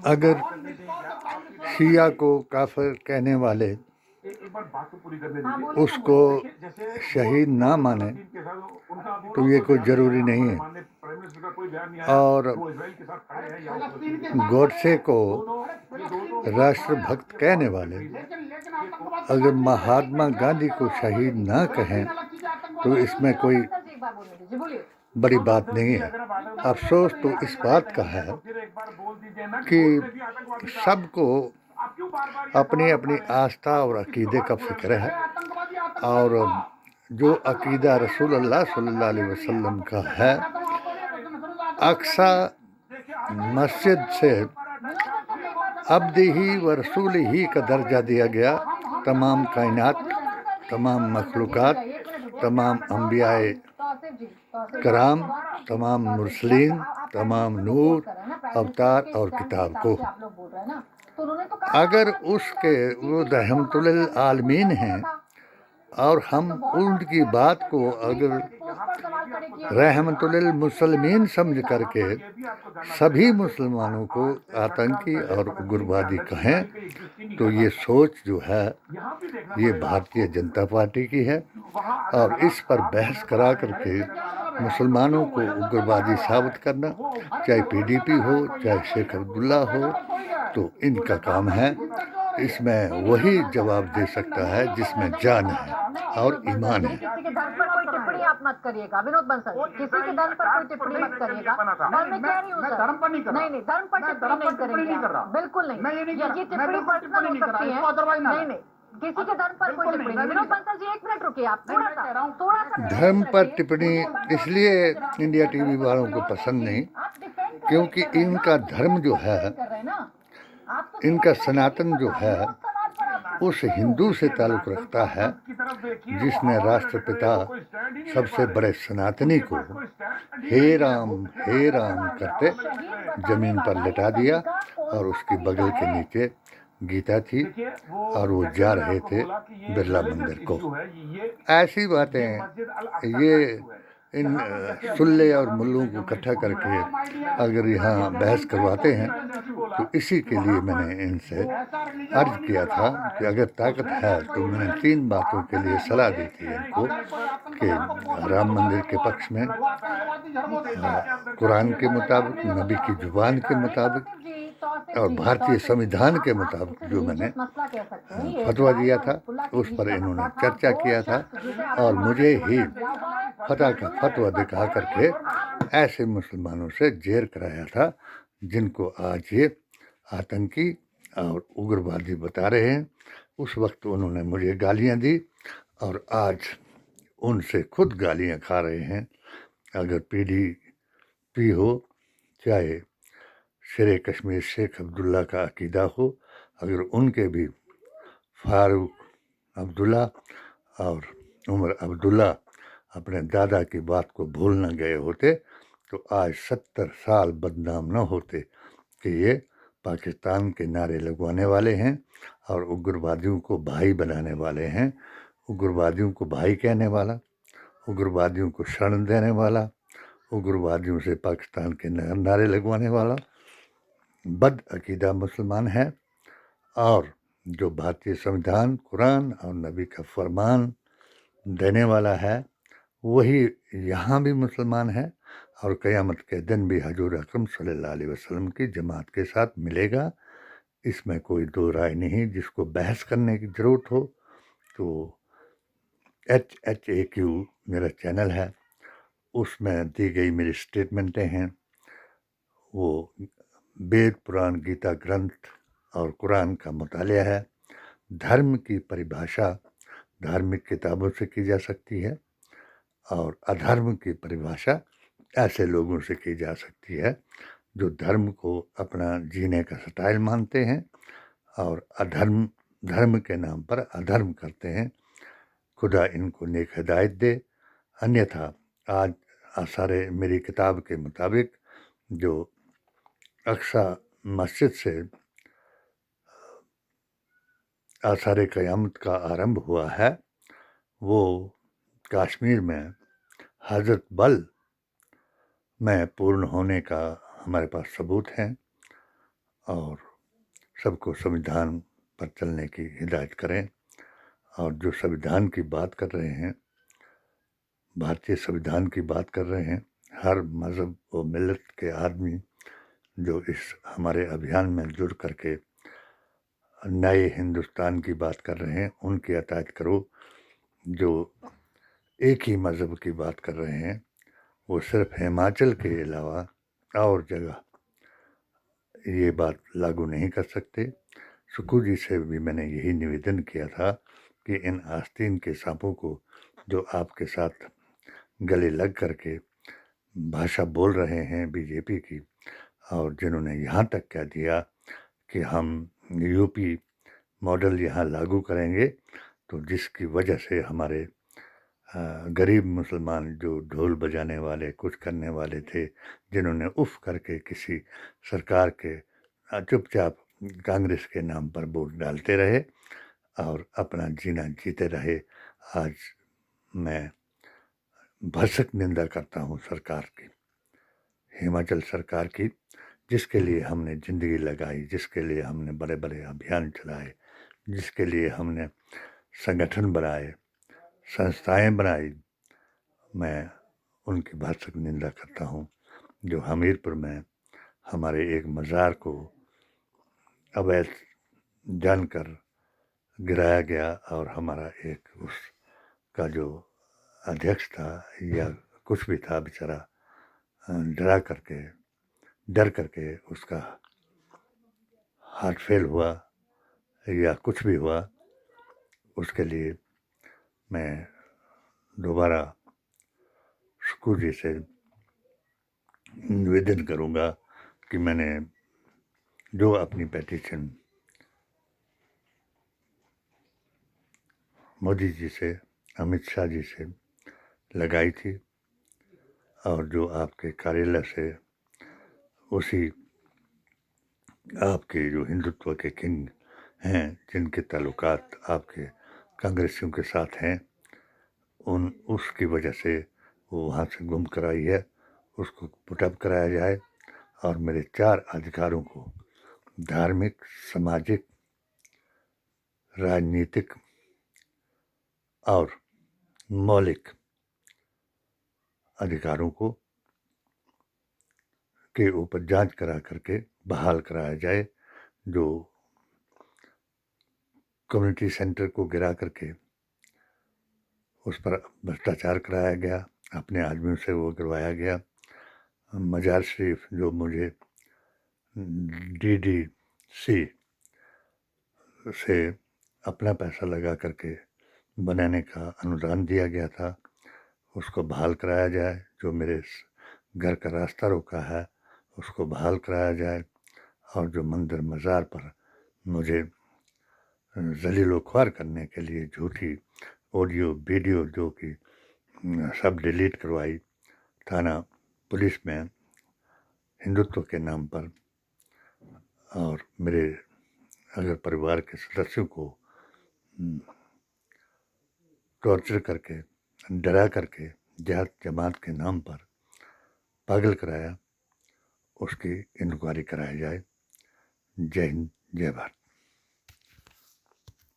اگر شیعہ کو کافر کہنے والے اس کو شہید نہ مانیں تو یہ کوئی ضروری نہیں ہے، اور گوڈسے کو راشٹر بھکت کہنے والے اگر مہاتما گاندھی کو شہید نہ کہیں تو اس میں کوئی بڑی بات نہیں ہے۔ افسوس تو اس بات کا ہے کہ سب کو اپنی اپنی آستھا اور عقیدے کا فکر ہے، اور جو عقیدہ رسول اللہ صلی اللہ علیہ وسلم کا ہے، اقصی مسجد سے عبدہ ہی و رسول ہی کا درجہ دیا گیا۔ تمام کائنات، تمام مخلوقات، تمام انبیاء کرام، تمام مرسلین، تمام نور، اوتار اور کتاب کو، اگر اس کے وہ رحمت للعالمین ہیں اور ہم ان کی بات کو اگر رحمت للمسلمین سمجھ کر کے سبھی مسلمانوں کو آتنکی اور اگروادی کہیں تو یہ سوچ جو ہے یہ بھارتیہ جنتا پارٹی کی ہے، اور اس پر بحث کرا کر کے مسلمانوں کو اگروادی ثابت کرنا، چاہے پی ڈی پی ہو چاہے شیخ عبداللہ ہو، تو ان کا کام ہے۔ اس میں وہی جواب دے سکتا ہے جس میں جان ہے اور ایمان ہے۔ کسی کے دھرم پر کوئی ٹپڑی آپ مت کریے گا، ونود بنسل، کسی کے دھرم پر کوئی ٹپڑی مت کریے گا۔ میں کہہ رہی ہوں سر، دھرم پر نہیں کر رہا، نہیں دھرم پر ٹپڑی نہیں کر رہا، بالکل نہیں، یہ ٹپڑی پرسنل ہو سکتی ہے، نہیں کسی کے دھرم پر کوئی ٹپڑی نہیں۔ ونود بنسل جی ایک منٹ رکیے، آپ تھوڑا سا دھرم پر ٹپڑی اس لیے انڈیا ٹی وی والوں کو پسند نہیں کیونکہ ان کا دھرم جو ہے، ان کا سناتن جو ہے، اس ہندو سے تعلق رکھتا ہے جس نے راشٹر پتا سب سے بڑے سناتنی کو ہے رام کرتے زمین پر لٹا دیا، اور اس کی بغل کے نیچے گیتا تھی اور وہ جا رہے تھے برلا مندر کو۔ ایسی باتیں یہ ان سلے اور ملوں کو اکٹھا کر کے اگر یہاں بحث کرواتے ہیں تو اسی کے لیے میں نے ان سے عرض کیا تھا کہ اگر طاقت ہے تو میں نے 3 باتوں کے لیے صلاح دی تھی ان کو کہ رام مندر کے پکش میں، قرآن کے مطابق، نبی کی زبان کے مطابق اور بھارتیہ سمویدھان کے مطابق جو میں نے فتویٰ دیا تھا اس پر انہوں نے چرچا کیا تھا، اور مجھے ہی فتح کا فتویٰ دکھا کر کے ایسے مسلمانوں سے زیر کرایا تھا جن کو آج یہ آتنکی اور اگروادی بتا رہے ہیں۔ اس وقت انہوں نے مجھے گالیاں دی اور آج ان سے خود گالیاں کھا رہے ہیں۔ اگر پی ڈی پی ہو چاہے شیر کشمیر شیخ عبداللہ کا عقیدہ ہو، اگر ان کے بھی فاروق عبداللہ اور عمر عبداللہ اپنے دادا کی بات کو بھول نہ گئے ہوتے تو آج 70 سال بدنام نہ ہوتے کہ یہ پاکستان کے نعرے لگوانے والے ہیں اور اگروادیوں کو بھائی بنانے والے ہیں، اگروادیوں کو بھائی کہنے والا، اگروادیوں کو شرن دینے والا، اگروادیوں سے پاکستان کے نعرے لگوانے والا بد عقیدہ مسلمان ہے، اور جو بھارتیہ سمویدھان، قرآن اور نبی کا فرمان دینے والا ہے وہی یہاں بھی مسلمان ہے، اور قیامت کے دن بھی حضور اکرم صلی اللہ علیہ وسلم کی جماعت کے ساتھ ملے گا۔ اس میں کوئی دو رائے نہیں۔ جس کو بحث کرنے کی ضرورت ہو تو HHAQ میرا چینل ہے، اس میں دی گئی میری سٹیٹمنٹیں ہیں، وہ وید پران گیتا گرنتھ اور قرآن کا مطالعہ ہے۔ دھرم کی پریبھاشا دھارمک کتابوں سے کی جا سکتی ہے، اور ادھرم کی پریبھاشا ایسے لوگوں سے کی جا سکتی ہے جو دھرم کو اپنا جینے کا سٹائل مانتے ہیں اور دھرم کے نام پر ادھرم کرتے ہیں۔ خدا ان کو نیک ہدایت دے۔ انیتھا آج آثار میری کتاب کے مطابق جو اقصی مسجد سے آثار قیامت کا آرمبھ ہوا ہے، وہ کشمیر میں حضرت بل میں پورن ہونے کا ہمارے پاس ثبوت ہیں، اور سب کو سموِدھان پر چلنے کی ہدایت کریں، اور جو سموِدھان کی بات کر رہے ہیں، بھارتیہ سموِدھان کی بات کر رہے ہیں، ہر مذہب و ملت کے آدمی جو اس ہمارے ابھیان میں جڑ کر کے نئے ہندوستان کی بات کر رہے ہیں، ان کی اطاعت کرو۔ جو ایک ہی مذہب کی بات کر رہے ہیں، وہ صرف ہماچل کے علاوہ اور جگہ یہ بات لاگو نہیں کر سکتے۔ سکھو جی سے بھی میں نے یہی نویدن کیا تھا کہ ان آستین کے سانپوں کو جو آپ کے ساتھ گلے لگ کر کے بھاشا بول رہے ہیں بی جے پی کی، اور جنہوں نے یہاں تک کہہ دیا کہ ہم یو پی ماڈل یہاں لاگو کریں گے، تو جس کی وجہ سے ہمارے غریب مسلمان جو ڈھول بجانے والے کچھ کرنے والے تھے، جنہوں نے اف کر کے کسی سرکار کے چپ چاپ کانگریس کے نام پر ووٹ ڈالتے رہے اور اپنا جینا جیتے رہے، آج میں بھرسک نندا کرتا ہوں سرکار کی، ہماچل سرکار کی، جس کے لیے ہم نے زندگی لگائی، جس کے لیے ہم نے بڑے بڑے ابھیان چلائے، جس کے لیے ہم نے سنگٹھن بنائے، سنستھائیں بنائی، میں ان کی بھرسک نندا کرتا ہوں۔ جو حمیرپور میں ہمارے ایک مزار کو اویدھ جان کر گرایا گیا، اور ہمارا ایک اس کا جو ادھیکش تھا یا کچھ بھی تھا بیچارہ، ڈر کر کے اس کا ہارٹ فیل ہوا یا کچھ بھی ہوا، اس کے لیے میں دوبارہ سکھو جی سے نویدن کروں گا کہ میں نے جو اپنی پیٹیشن مودی جی سے، امت شاہ جی سے لگائی تھی، اور جو آپ کے کاریالیہ سے اسی آپ کے جو ہندوتو کے کنگ ہیں، جن کے تعلقات آپ کے کانگریسیوں کے ساتھ ہیں، اس کی وجہ سے وہ وہاں سے گم کرائی ہے، اس کو پٹ اپ کرایا جائے، اور میرے 4 ادھیکاروں کو، دھارمک، سماجک، راجنیتک اور مولک ادھیکاروں کو کے اوپر جانچ کرا کر کے بحال کرایا جائے۔ جو کمیونٹی سینٹر کو گرا کر کے اس پر بھرشٹاچار کرایا گیا، اپنے آدمیوں سے وہ کروایا گیا، مزار شریف جو مجھے DDC سے اپنا پیسہ لگا کر کے بنانے کا انودان دیا گیا تھا، اس کو بحال کرایا جائے۔ جو میرے گھر کا راستہ روکا ہے، اس کو بحال کرایا جائے، اور جو مندر مزار پر مجھے ذلیل و خوار کرنے کے لیے جھوٹی آڈیو ویڈیو جو کہ سب ڈیلیٹ کروائی تھانہ پولیس میں ہندوتو کے نام پر، اور میرے اگر پریوار کے سدسیوں کو ٹارچر کر کے، ڈرا کر کے، جہاد جماعت کے نام پر پاگل کرایا، اس کی انکوائری کرائی جائے۔ جے ہند، جے بھارت۔